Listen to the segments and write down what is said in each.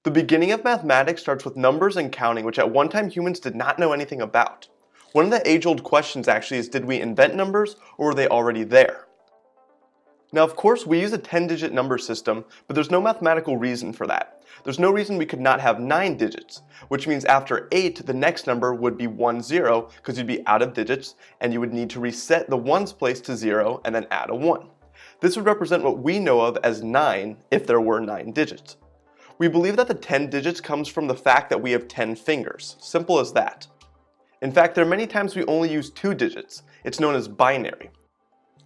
The beginning of mathematics starts with numbers and counting, which at one time humans did not know anything about. One of the age-old questions actually is, did we invent numbers or were they already there? Now of course we use a 10-digit number system, but there's no mathematical reason for that. There's no reason we could not have 9 digits, which means after 8 the next number would be 10 because you'd be out of digits and you would need to reset the ones place to 0 and then add a 1. This would represent what we know of as 9 if there were 9 digits. We believe that the 10 digits comes from the fact that we have 10 fingers. Simple as that. In fact, there are many times we only use 2 digits. It's known as binary.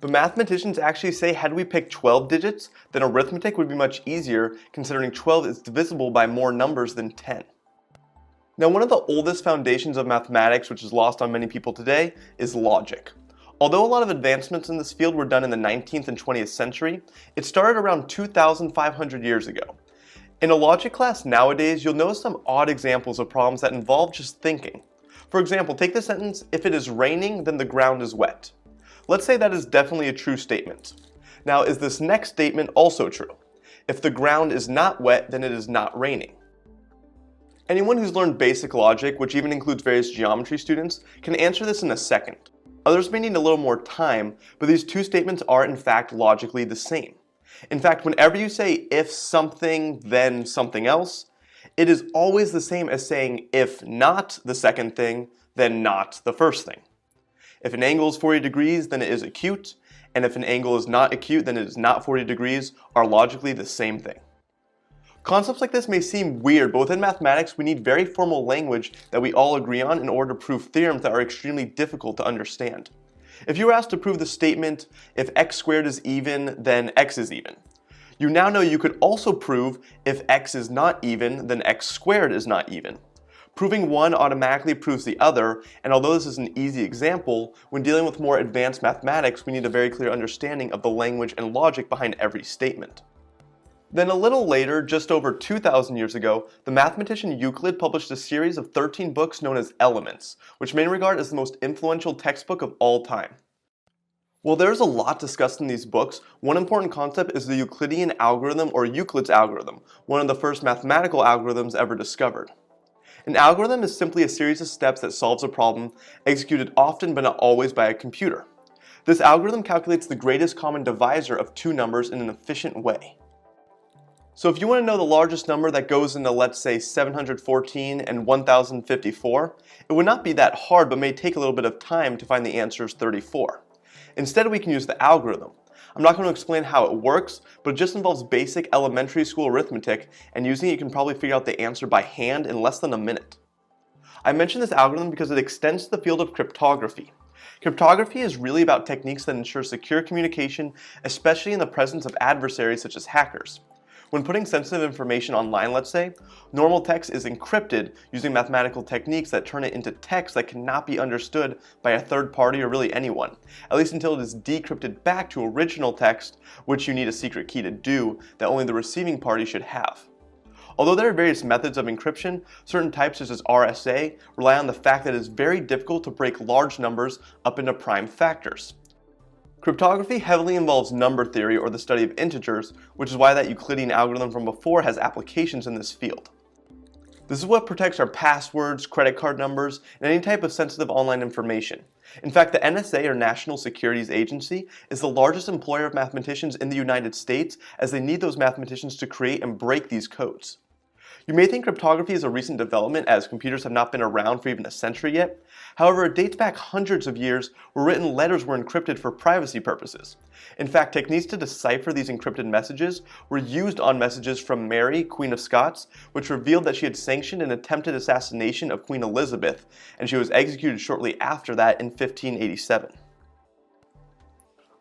But mathematicians actually say had we picked 12 digits, then arithmetic would be much easier considering 12 is divisible by more numbers than 10. Now one of the oldest foundations of mathematics, which is lost on many people today, is logic. Although a lot of advancements in this field were done in the 19th and 20th century, it started around 2,500 years ago. In a logic class nowadays, you'll notice some odd examples of problems that involve just thinking. For example, take the sentence, if it is raining, then the ground is wet. Let's say that is definitely a true statement. Now, is this next statement also true? If the ground is not wet, then it is not raining. Anyone who's learned basic logic, which even includes various geometry students, can answer this in a second. Others may need a little more time, but these two statements are in fact logically the same. In fact, whenever you say if something, then something else, it is always the same as saying if not the second thing, then not the first thing. If an angle is 40 degrees, then it is acute, and if an angle is not acute, then it is not 40 degrees, are logically the same thing. Concepts like this may seem weird, but within mathematics we need very formal language that we all agree on in order to prove theorems that are extremely difficult to understand. If you were asked to prove the statement, if x squared is even, then x is even. You now know you could also prove if x is not even, then x squared is not even. Proving one automatically proves the other, and although this is an easy example, when dealing with more advanced mathematics we need a very clear understanding of the language and logic behind every statement. Then a little later, just over 2,000 years ago, the mathematician Euclid published a series of 13 books known as Elements, which many regard as the most influential textbook of all time. While there's a lot discussed in these books, one important concept is the Euclidean algorithm or Euclid's algorithm, one of the first mathematical algorithms ever discovered. An algorithm is simply a series of steps that solves a problem, executed often but not always by a computer. This algorithm calculates the greatest common divisor of two numbers in an efficient way. So if you want to know the largest number that goes into, let's say, 714 and 1054, it would not be that hard but may take a little bit of time to find the answer is 34. Instead, we can use the algorithm. I'm not going to explain how it works, but it just involves basic elementary school arithmetic, and using it you can probably figure out the answer by hand in less than a minute. I mention this algorithm because it extends to the field of cryptography. Cryptography is really about techniques that ensure secure communication, especially in the presence of adversaries such as hackers. When putting sensitive information online, let's say, normal text is encrypted using mathematical techniques that turn it into text that cannot be understood by a third party or really anyone, at least until it is decrypted back to original text, which you need a secret key to do that only the receiving party should have. Although there are various methods of encryption, certain types such as RSA rely on the fact that it is very difficult to break large numbers up into prime factors. Cryptography heavily involves number theory or the study of integers, which is why that Euclidean algorithm from before has applications in this field. This is what protects our passwords, credit card numbers, and any type of sensitive online information. In fact, the NSA, or National Securities Agency, is the largest employer of mathematicians in the United States, as they need those mathematicians to create and break these codes. You may think cryptography is a recent development, as computers have not been around for even a century yet. However, it dates back hundreds of years where written letters were encrypted for privacy purposes. In fact, techniques to decipher these encrypted messages were used on messages from Mary, Queen of Scots, which revealed that she had sanctioned an attempted assassination of Queen Elizabeth, and she was executed shortly after that in 1587.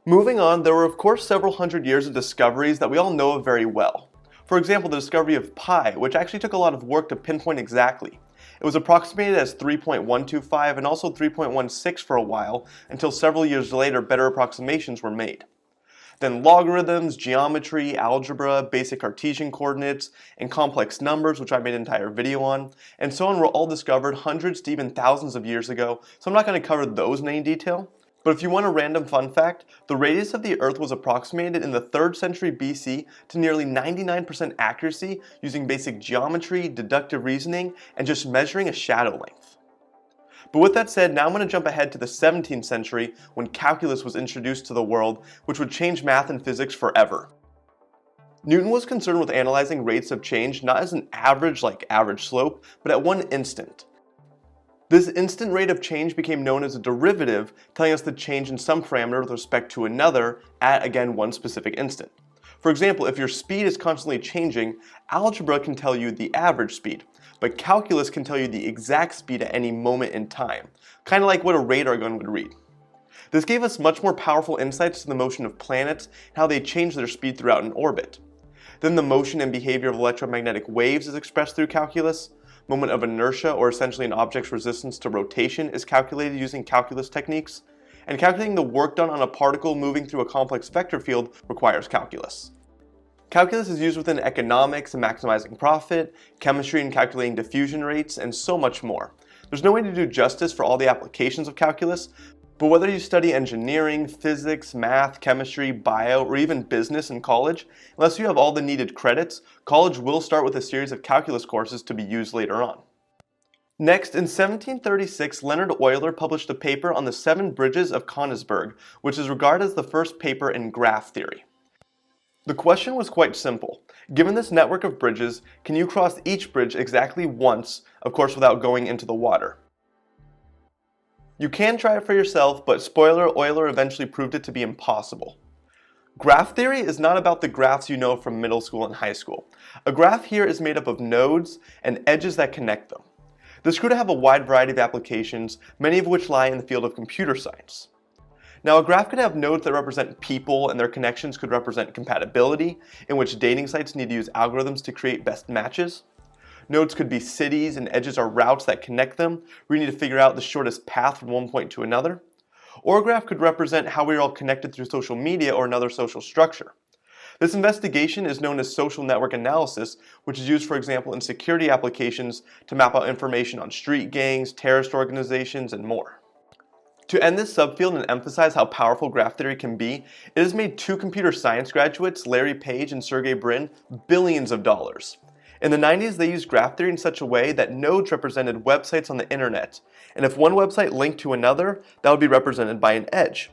Moving on, there were of course several hundred years of discoveries that we all know of very well. For example, the discovery of pi, which actually took a lot of work to pinpoint exactly. It was approximated as 3.125 and also 3.16 for a while, until several years later better approximations were made. Then logarithms, geometry, algebra, basic Cartesian coordinates, and complex numbers, which I made an entire video on, and so on were all discovered hundreds to even thousands of years ago, so I'm not going to cover those in any detail. But if you want a random fun fact, the radius of the Earth was approximated in the 3rd century BC to nearly 99% accuracy using basic geometry, deductive reasoning, and just measuring a shadow length. But with that said, now I'm going to jump ahead to the 17th century when calculus was introduced to the world, which would change math and physics forever. Newton was concerned with analyzing rates of change not as an average like average slope, but at one instant. This instant rate of change became known as a derivative, telling us the change in some parameter with respect to another at, again, one specific instant. For example, if your speed is constantly changing, algebra can tell you the average speed, but calculus can tell you the exact speed at any moment in time, kind of like what a radar gun would read. This gave us much more powerful insights to the motion of planets and how they change their speed throughout an orbit. Then the motion and behavior of electromagnetic waves is expressed through calculus. Moment of inertia, or essentially an object's resistance to rotation, is calculated using calculus techniques. And calculating the work done on a particle moving through a complex vector field requires calculus. Calculus is used within economics and maximizing profit, chemistry and calculating diffusion rates, and so much more. There's no way to do justice for all the applications of calculus, but whether you study engineering, physics, math, chemistry, bio, or even business in college, unless you have all the needed credits, college will start with a series of calculus courses to be used later on. Next, in 1736, Leonard Euler published a paper on the 7 bridges of Königsberg, which is regarded as the first paper in graph theory. The question was quite simple. Given this network of bridges, can you cross each bridge exactly once, of course without going into the water? You can try it for yourself, but spoiler, Euler eventually proved it to be impossible. Graph theory is not about the graphs you know from middle school and high school. A graph here is made up of nodes and edges that connect them. This could have a wide variety of applications, many of which lie in the field of computer science. Now, a graph could have nodes that represent people, and their connections could represent compatibility, in which dating sites need to use algorithms to create best matches. Nodes could be cities, and edges are routes that connect them, where you need to figure out the shortest path from one point to another. Or a graph could represent how we are all connected through social media or another social structure. This investigation is known as social network analysis, which is used, for example, in security applications to map out information on street gangs, terrorist organizations, and more. To end this subfield and emphasize how powerful graph theory can be, it has made 2 computer science graduates, Larry Page and Sergey Brin, billions of dollars. In the 90s, they used graph theory in such a way that nodes represented websites on the internet, and if one website linked to another, that would be represented by an edge.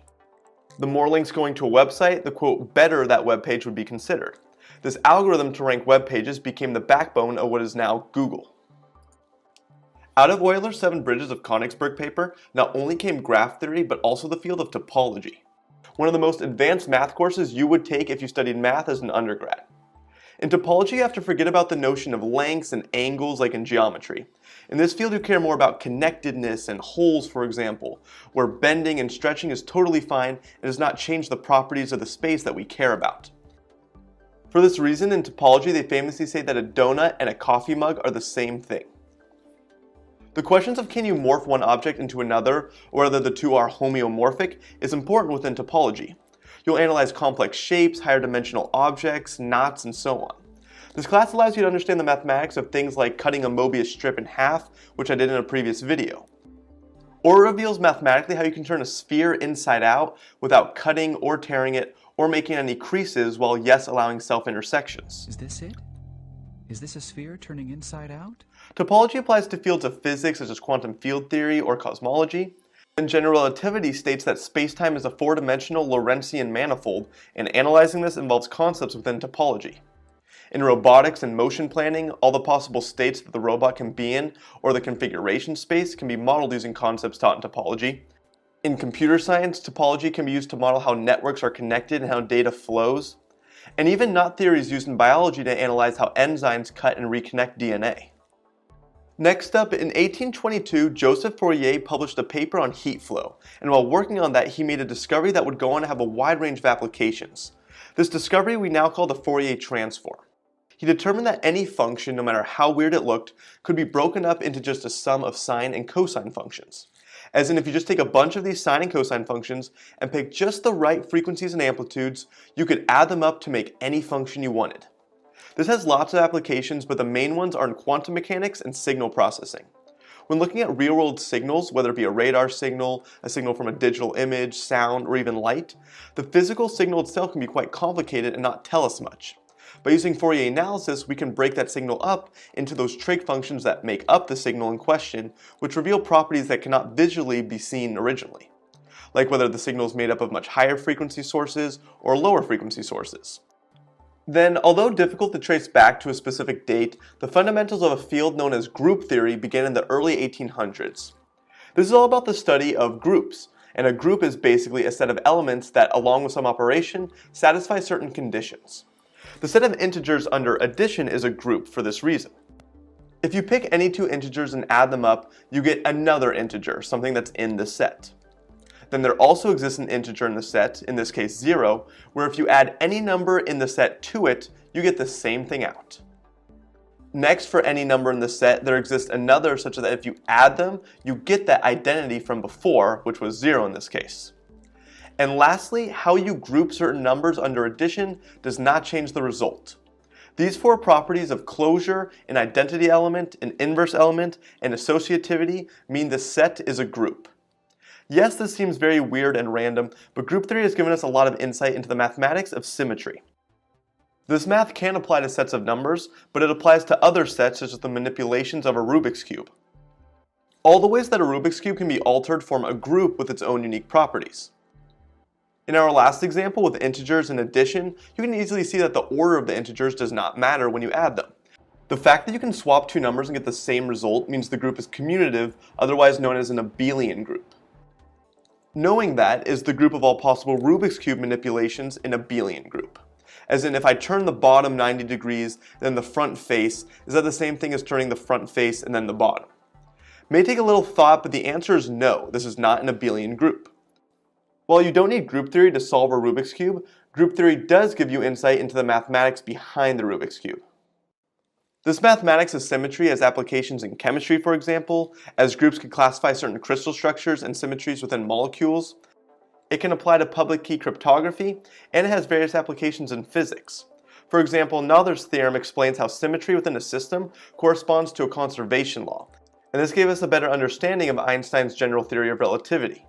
The more links going to a website, the quote better that web page would be considered. This algorithm to rank web pages became the backbone of what is now Google. Out of Euler's 7 bridges of Königsberg paper, not only came graph theory, but also the field of topology, one of the most advanced math courses you would take if you studied math as an undergrad. In topology, you have to forget about the notion of lengths and angles like in geometry. In this field, you care more about connectedness and holes, for example, where bending and stretching is totally fine and does not change the properties of the space that we care about. For this reason, in topology, they famously say that a donut and a coffee mug are the same thing. The questions of can you morph one object into another, or whether the two are homeomorphic, is important within topology. You'll analyze complex shapes, higher dimensional objects, knots, and so on. This class allows you to understand the mathematics of things like cutting a Mobius strip in half, which I did in a previous video. Or it reveals mathematically how you can turn a sphere inside out without cutting or tearing it or making any creases, while yes, allowing self-intersections. Is this it? Is this a sphere turning inside out? Topology applies to fields of physics such as quantum field theory or cosmology. And general relativity states that spacetime is a 4-dimensional Lorentzian manifold, and analyzing this involves concepts within topology. In robotics and motion planning, all the possible states that the robot can be in, or the configuration space, can be modeled using concepts taught in topology. In computer science, topology can be used to model how networks are connected and how data flows. And even knot theory is used in biology to analyze how enzymes cut and reconnect DNA. Next up, in 1822, Joseph Fourier published a paper on heat flow, and while working on that, he made a discovery that would go on to have a wide range of applications. This discovery we now call the Fourier transform. He determined that any function, no matter how weird it looked, could be broken up into just a sum of sine and cosine functions. As in, if you just take a bunch of these sine and cosine functions and pick just the right frequencies and amplitudes, you could add them up to make any function you wanted. This has lots of applications, but the main ones are in quantum mechanics and signal processing. When looking at real-world signals, whether it be a radar signal, a signal from a digital image, sound, or even light, the physical signal itself can be quite complicated and not tell us much. By using Fourier analysis, we can break that signal up into those trig functions that make up the signal in question, which reveal properties that cannot visually be seen originally, like whether the signal is made up of much higher frequency sources or lower frequency sources. Then, although difficult to trace back to a specific date, the fundamentals of a field known as group theory began in the early 1800s. This is all about the study of groups, and a group is basically a set of elements that, along with some operation, satisfy certain conditions. The set of integers under addition is a group for this reason. If you pick any two integers and add them up, you get another integer, something that's in the set. Then there also exists an integer in the set, in this case 0, where if you add any number in the set to it, you get the same thing out. Next, for any number in the set, there exists another such that if you add them, you get that identity from before, which was 0 in this case. And lastly, how you group certain numbers under addition does not change the result. These four properties of closure, an identity element, an inverse element, and associativity mean the set is a group. Yes, this seems very weird and random, but group theory has given us a lot of insight into the mathematics of symmetry. This math can apply to sets of numbers, but it applies to other sets such as the manipulations of a Rubik's Cube. All the ways that a Rubik's Cube can be altered form a group with its own unique properties. In our last example with integers and addition, you can easily see that the order of the integers does not matter when you add them. The fact that you can swap two numbers and get the same result means the group is commutative, otherwise known as an abelian group. Knowing that is the group of all possible Rubik's Cube manipulations in a abelian group. As in, if I turn the bottom 90 degrees, then the front face, is that the same thing as turning the front face and then the bottom? May take a little thought, but the answer is no, this is not an abelian group. While you don't need group theory to solve a Rubik's Cube, group theory does give you insight into the mathematics behind the Rubik's Cube. This mathematics of symmetry has applications in chemistry, for example, as groups can classify certain crystal structures and symmetries within molecules. It can apply to public key cryptography, and it has various applications in physics. For example, Noether's theorem explains how symmetry within a system corresponds to a conservation law, and this gave us a better understanding of Einstein's general theory of relativity.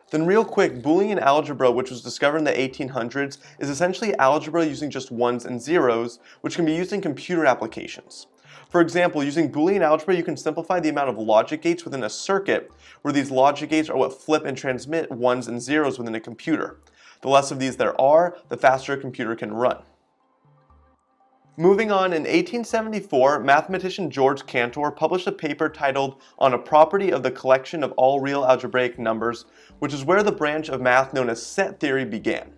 Then real quick, Boolean algebra, which was discovered in the 1800s, is essentially algebra using just ones and zeros, which can be used in computer applications. For example, using Boolean algebra, you can simplify the amount of logic gates within a circuit, where these logic gates are what flip and transmit ones and zeros within a computer. The less of these there are, the faster a computer can run. Moving on, in 1874, mathematician George Cantor published a paper titled On a Property of the Collection of All Real Algebraic Numbers, which is where the branch of math known as set theory began.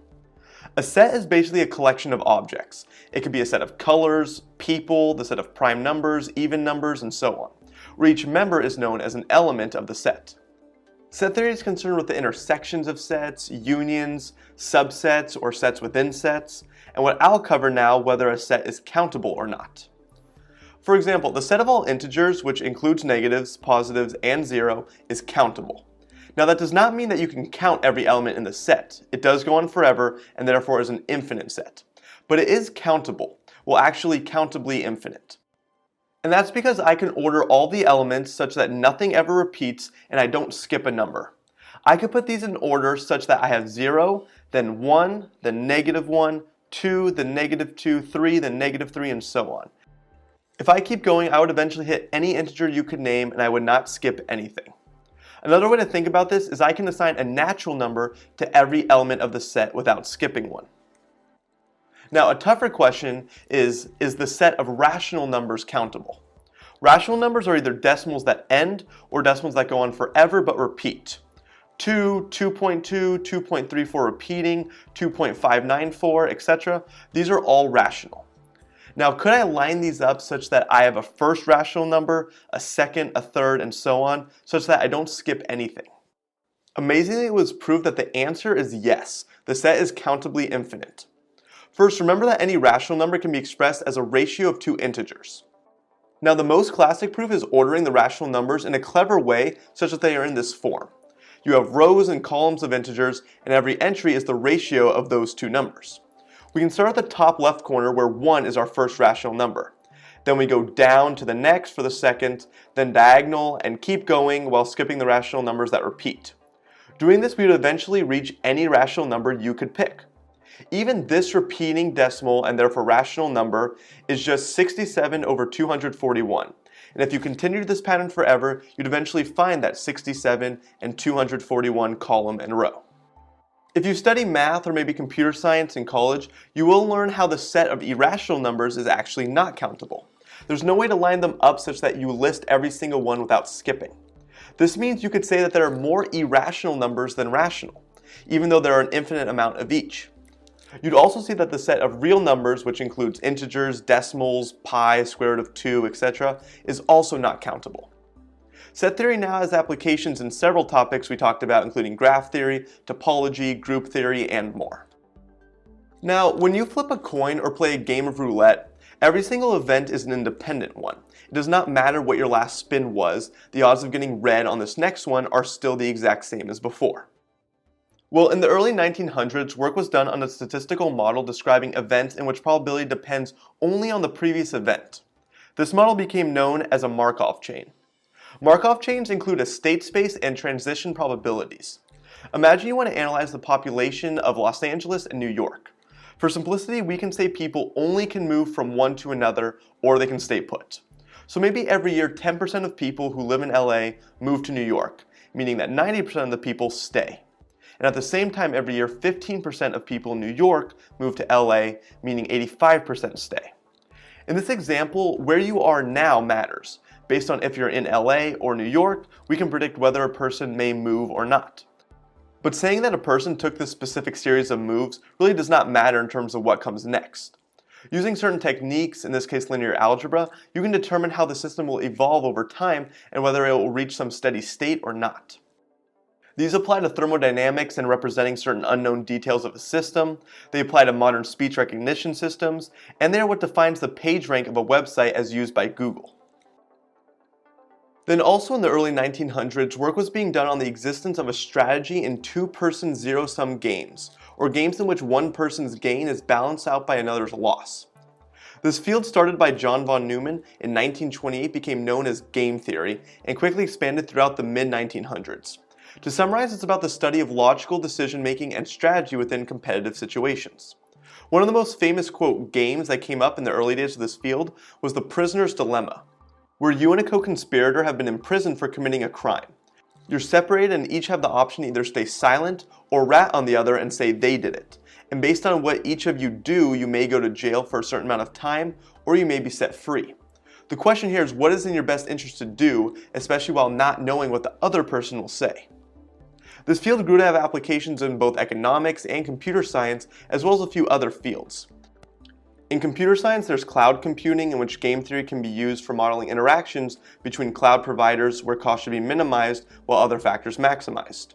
A set is basically a collection of objects. It could be a set of colors, people, the set of prime numbers, even numbers, and so on, where each member is known as an element of the set. Set theory is concerned with the intersections of sets, unions, subsets, or sets within sets, and what I'll cover now whether a set is countable or not. For example, the set of all integers, which includes negatives, positives, and 0, is countable. Now that does not mean that you can count every element in the set. It does go on forever and therefore is an infinite set. But it is countable, well actually countably infinite. And that's because I can order all the elements such that nothing ever repeats and I don't skip a number. I could put these in order such that I have 0, then 1, then -1, 2, then -2, 3, then -3, and so on. If I keep going, I would eventually hit any integer you could name and I would not skip anything. Another way to think about this is I can assign a natural number to every element of the set without skipping one. Now, a tougher question is the set of rational numbers countable? Rational numbers are either decimals that end or decimals that go on forever but repeat. 2, 2.2, 2.34 repeating, 2.594, etc. These are all rational. Now, could I line these up such that I have a first rational number, a second, a third, and so on, such that I don't skip anything? Amazingly, it was proved that the answer is yes. The set is countably infinite. First, remember that any rational number can be expressed as a ratio of two integers. Now, the most classic proof is ordering the rational numbers in a clever way such that they are in this form. You have rows and columns of integers, and every entry is the ratio of those two numbers. We can start at the top left corner where 1 is our first rational number. Then we go down to the next for the second, then diagonal, and keep going while skipping the rational numbers that repeat. Doing this, we would eventually reach any rational number you could pick. Even this repeating decimal and therefore rational number is just 67 over 241. And if you continue this pattern forever, you'd eventually find that 67 and 241 column and row. If you study math or maybe computer science in college, you will learn how the set of irrational numbers is actually not countable. There's no way to line them up such that you list every single one without skipping. This means you could say that there are more irrational numbers than rational, even though there are an infinite amount of each. You'd also see that the set of real numbers, which includes integers, decimals, pi, square root of 2, etc., is also not countable. Set theory now has applications in several topics we talked about, including graph theory, topology, group theory, and more. Now, when you flip a coin or play a game of roulette, every single event is an independent one. It does not matter what your last spin was, the odds of getting red on this next one are still the exact same as before. Well, in the early 1900s, work was done on a statistical model describing events in which probability depends only on the previous event. This model became known as a Markov chain. Markov chains include a state space and transition probabilities. Imagine you want to analyze the population of Los Angeles and New York. For simplicity, we can say people only can move from one to another, or they can stay put. So maybe every year 10% of people who live in LA move to New York, meaning that 90% of the people stay. And at the same time, every year 15% of people in New York move to LA, meaning 85% stay. In this example, where you are now matters. Based on if you're in LA or New York, we can predict whether a person may move or not. But saying that a person took this specific series of moves really does not matter in terms of what comes next. Using certain techniques, in this case linear algebra, you can determine how the system will evolve over time and whether it will reach some steady state or not. These apply to thermodynamics and representing certain unknown details of a system, they apply to modern speech recognition systems, and they are what defines the page rank of a website as used by Google. Then also in the early 1900s, work was being done on the existence of a strategy in two-person zero-sum games, or games in which one person's gain is balanced out by another's loss. This field, started by John von Neumann in 1928, became known as game theory and quickly expanded throughout the mid-1900s. To summarize, it's about the study of logical decision-making and strategy within competitive situations. One of the most famous, quote, games that came up in the early days of this field was the prisoner's dilemma, where you and a co-conspirator have been imprisoned for committing a crime. You're separated and each have the option to either stay silent or rat on the other and say they did it. And based on what each of you do, you may go to jail for a certain amount of time or you may be set free. The question here is, what is in your best interest to do, especially while not knowing what the other person will say? This field grew to have applications in both economics and computer science, as well as a few other fields. In computer science, there's cloud computing, in which game theory can be used for modeling interactions between cloud providers where costs should be minimized while other factors maximized.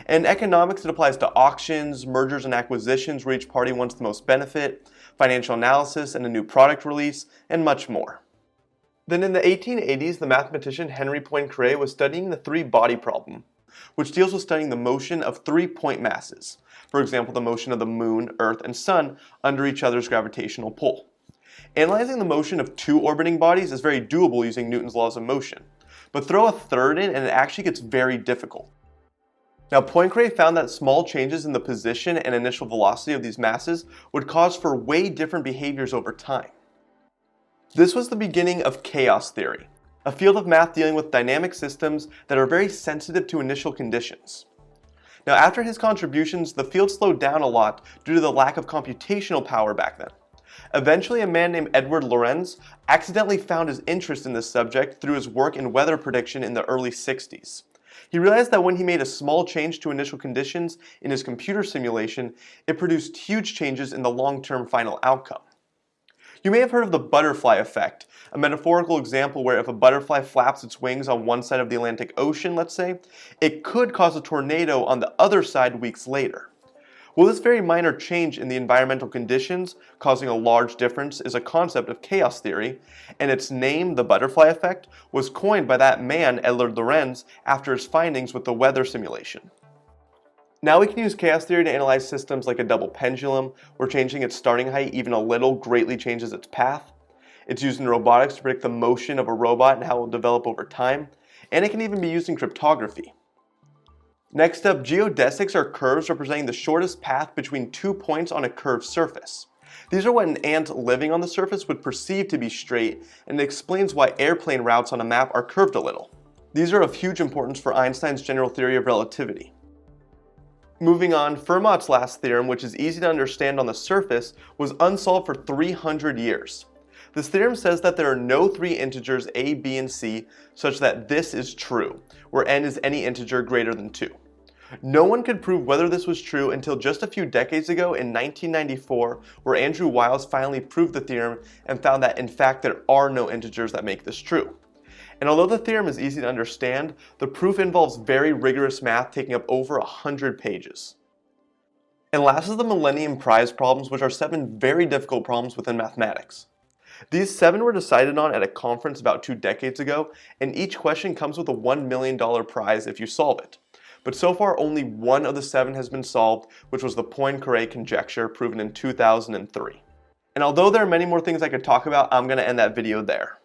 And in economics, it applies to auctions, mergers and acquisitions where each party wants the most benefit, financial analysis and a new product release, and much more. Then in the 1880s, the mathematician Henri Poincaré was studying the three-body problem, which deals with studying the motion of 3 point masses. For example, the motion of the moon, earth, and sun under each other's gravitational pull. Analyzing the motion of two orbiting bodies is very doable using Newton's laws of motion. But throw a third in and it actually gets very difficult. Now, Poincaré found that small changes in the position and initial velocity of these masses would cause for way different behaviors over time. This was the beginning of chaos theory, a field of math dealing with dynamic systems that are very sensitive to initial conditions. Now, after his contributions, the field slowed down a lot due to the lack of computational power back then. Eventually, a man named Edward Lorenz accidentally found his interest in this subject through his work in weather prediction in the early 60s. He realized that when he made a small change to initial conditions in his computer simulation, it produced huge changes in the long-term final outcome. You may have heard of the butterfly effect, a metaphorical example where if a butterfly flaps its wings on one side of the Atlantic Ocean, let's say, it could cause a tornado on the other side weeks later. Well, this very minor change in the environmental conditions causing a large difference is a concept of chaos theory, and its name, the butterfly effect, was coined by that man, Edward Lorenz, after his findings with the weather simulation. Now we can use chaos theory to analyze systems like a double pendulum, where changing its starting height even a little greatly changes its path. It's used in robotics to predict the motion of a robot and how it will develop over time, and it can even be used in cryptography. Next up, geodesics are curves representing the shortest path between 2 points on a curved surface. These are what an ant living on the surface would perceive to be straight, and it explains why airplane routes on a map are curved a little. These are of huge importance for Einstein's general theory of relativity. Moving on, Fermat's last theorem, which is easy to understand on the surface, was unsolved for 300 years. This theorem says that there are no three integers a, b, and c such that this is true, where n is any integer greater than 2. No one could prove whether this was true until just a few decades ago in 1994, where Andrew Wiles finally proved the theorem and found that in fact there are no integers that make this true. And although the theorem is easy to understand, the proof involves very rigorous math taking up over 100 pages. And last is the Millennium Prize problems, which are 7 very difficult problems within mathematics. These 7 were decided on at a conference about 2 decades ago, and each question comes with a $1 million prize if you solve it. But so far only 1 of the 7 has been solved, which was the Poincare conjecture proven in 2003. And although there are many more things I could talk about, I'm going to end that video there.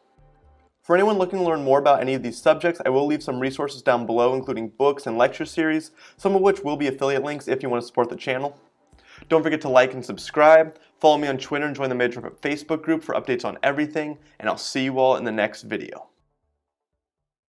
For anyone looking to learn more about any of these subjects, I will leave some resources down below, including books and lecture series, some of which will be affiliate links if you want to support the channel. Don't forget to like and subscribe, follow me on Twitter and join the Major Facebook group for updates on everything, and I'll see you all in the next video.